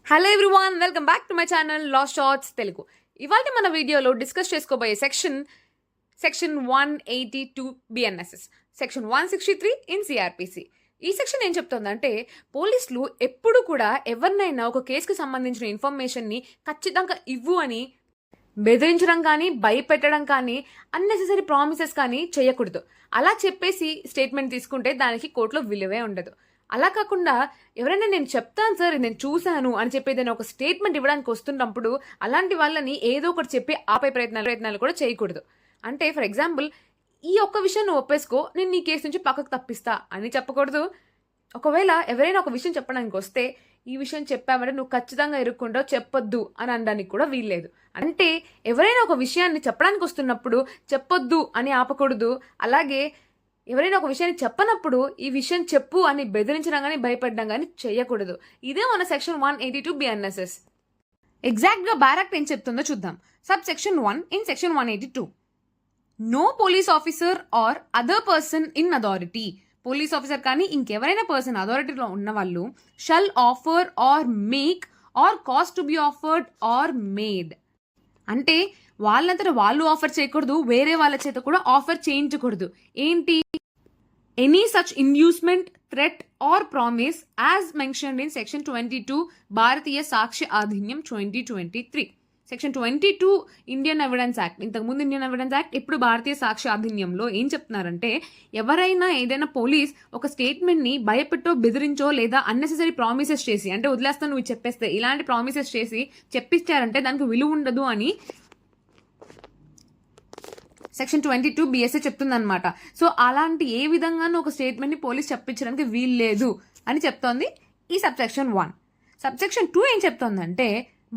Hello everyone, welcome back to my channel last shorts Telugu. ఇవాళ మన వీడియోలో డిస్కస్ చేసుకోబోయే section 182 BNSS, section 163 in CrPC. ఈ సెక్షన్ ఏం చెప్తుందంటే, పోలీసులు ఎప్పుడు కూడా ఎవరినైనా ఒక కేసుకు సంబంధించిన ఇన్ఫర్మేషన్ని ఖచ్చితంగా ఇవ్వు అని బెదిరించడం కానీ, భయపెట్టడం కానీ, అన్నెసెసరీ ప్రామిసెస్ కానీ చేయకూడదు. అలా చెప్పేసి స్టేట్మెంట్ తీసుకుంటే దానికి కోర్టులో విలువే ఉండదు. అలా కాకుండా ఎవరైనా నేను చెప్తాను సార్, నేను చూశాను అని చెప్పేదైనా ఒక స్టేట్మెంట్ ఇవ్వడానికి వస్తున్నప్పుడు అలాంటి వాళ్ళని ఏదో ఒకటి చెప్పి ఆపే ప్రయత్నాలు కూడా చేయకూడదు. అంటే ఫర్ ఎగ్జాంపుల్, ఈ ఒక్క విషయం నువ్వు ఒప్పేసుకో, నేను నీ కేసు నుంచి పక్కకు తప్పిస్తా అని చెప్పకూడదు. ఒకవేళ ఎవరైనా ఒక విషయం చెప్పడానికి వస్తే, ఈ విషయం చెప్పామంటే నువ్వు ఖచ్చితంగా ఇరుక్కుంటావు, చెప్పొద్దు అని అనడానికి కూడా వీల్లేదు. అంటే ఎవరైనా ఒక విషయాన్ని చెప్పడానికి వస్తున్నప్పుడు చెప్పొద్దు అని ఆపకూడదు. అలాగే ఎవరైనా ఒక విషయాన్ని చెప్పనప్పుడు ఈ విషయం చెప్పు అని బెదిరించడం కానీ, భయపడడం కానీ చేయకూడదు. ఇదే మన సెక్షన్ 182 BNSS. ఎగ్జాక్ట్గా బ్యారాక్ట్ ఏం చెప్తుందో చూద్దాం. Sub section 1 in section 182. No police officer or other person in authority. Police officer కానీ ఇంకెవరైనా పర్సన్ అథారిటీలో ఉన్న వాళ్ళు shall offer or make or cause to be offered or made. అంటే వాళ్ళంతా వాళ్ళు ఆఫర్ చేయకూడదు, వేరే వాళ్ళ చేత కూడా ఆఫర్ చేయించకూడదు. ఏంటి? Any such inducement, threat or promise as mentioned in section 22 Bharatiya Sakshya Adhiniyam 2023. Section 22 Indian Evidence Act, ఇంతకుముందు ఇండియన్ ఎవిడెన్స్ యాక్ట్, ఇప్పుడు భారతీయ సాక్ష్య అధినియంలో ఏం చెప్తున్నారంటే, ఎవరైనా ఏదైనా పోలీస్ ఒక స్టేట్మెంట్ని భయపెట్టో, బెదిరించో లేదా అన్నెసెసరీ ప్రామిసెస్ చేసి, అంటే వదిలేస్తాను నువ్వు చెప్పేస్తే, ఇలాంటి ప్రామిసెస్ చేసి చెప్పిస్తారంటే దానికి విలువ ఉండదు అని సెక్షన్ 22 BSA చెప్తుందన్నమాట. సో అలాంటి ఏ విధంగానూ ఒక స్టేట్మెంట్ని పోలీస్ చెప్పించడానికి వీల్లేదు అని చెప్తోంది ఈ సబ్సెక్షన్ 1. సబ్సెక్షన్ 2 ఏం చెప్తోందంటే,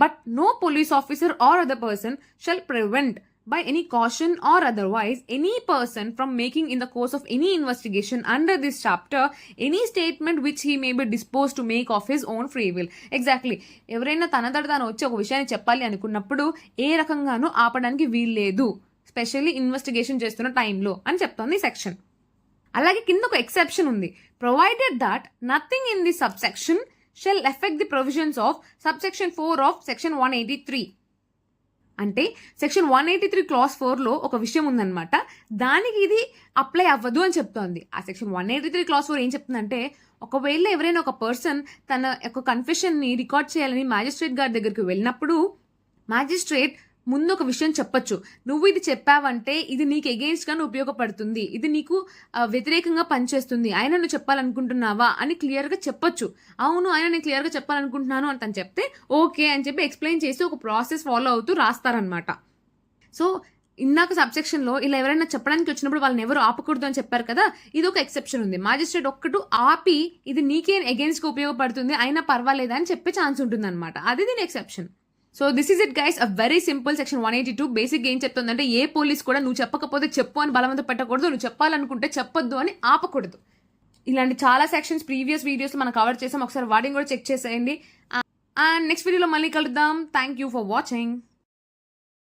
but no police officer or other person shall prevent by any caution or otherwise any person from making in the course of any investigation under this chapter any statement which he may be disposed to make of his own free will. Exactly, ఎవరైనా తనంతట తాను వచ్చి ఒక విషయాన్ని చెప్పాలి అనుకున్నప్పుడు ఏ రకంగానూ ఆపడానికి వీల్లేదు, స్పెషల్లీ ఇన్వెస్టిగేషన్ చేస్తున్న టైంలో అని చెప్తోంది ఈ సెక్షన్. అలాగే కింద ఒక ఎక్సెప్షన్ ఉంది. Provided that nothing in the sub section shall affect the provisions of sub section 4 of section 183. అంటే సెక్షన్ 183 క్లాస్ 4లో ఒక విషయం ఉందన్నమాట, దానికి ఇది అప్లై అవ్వదు అని చెప్తోంది. ఆ సెక్షన్ 183 క్లాస్ 4 ఏం చెప్తుందంటే, ఒకవేళ ఎవరైనా ఒక పర్సన్ తన యొక్క కన్ఫెషన్ని రికార్డ్ చేయాలని మ్యాజిస్ట్రేట్ గారి దగ్గరికి వెళ్ళినప్పుడు, మ్యాజిస్ట్రేట్ ముందు ఒక విషయం చెప్పొచ్చు, నువ్వు ఇది చెప్పావంటే ఇది నీకు ఎగెయిన్స్ట్గానే ఉపయోగపడుతుంది, ఇది నీకు వ్యతిరేకంగా పనిచేస్తుంది, ఆయన నువ్వు చెప్పాలనుకుంటున్నావా అని క్లియర్గా చెప్పొచ్చు. అవును, ఆయన నేను క్లియర్గా చెప్పాలనుకుంటున్నాను అని తను చెప్తే ఓకే అని చెప్పి ఎక్స్ప్లెయిన్ చేసి ఒక ప్రాసెస్ ఫాలో అవుతూ రాస్తారనమాట. సో ఇందాక సబ్సెక్షన్లో ఇలా ఎవరైనా చెప్పడానికి వచ్చినప్పుడు వాళ్ళని ఎవరు ఆపకూడదు అని చెప్పారు కదా, ఇది ఒక ఎక్సెప్షన్ ఉంది. మ్యాజిస్ట్రేట్ ఒక్కటి ఆపి ఇది నీకే ఎగెయిన్స్ట్గా ఉపయోగపడుతుంది అయినా పర్వాలేదా అని చెప్పే ఛాన్స్ ఉంటుంది అనమాట, అది దీని exception. So this is it guys, a very simple section 182. Basic ఏం చెప్తుందంటే, ఏ పోలీస్ కూడా నువ్వు చెప్పకపోతే చెప్పు అని బలవంతం పెట్టకూడదు, నువ్వు చెప్పాలనుకుంటే చెప్పొద్దు అని ఆపకూడదు. ఇలాంటి చాలా సెక్షన్స్ ప్రీవియస్ వీడియోస్ మనం కవర్ చేసాం, ఒకసారి వాటిని కూడా చెక్ చేసేయండి. అండ్ నెక్స్ట్ వీడియోలో మళ్ళీ కలుద్దాం. Thank you for watching.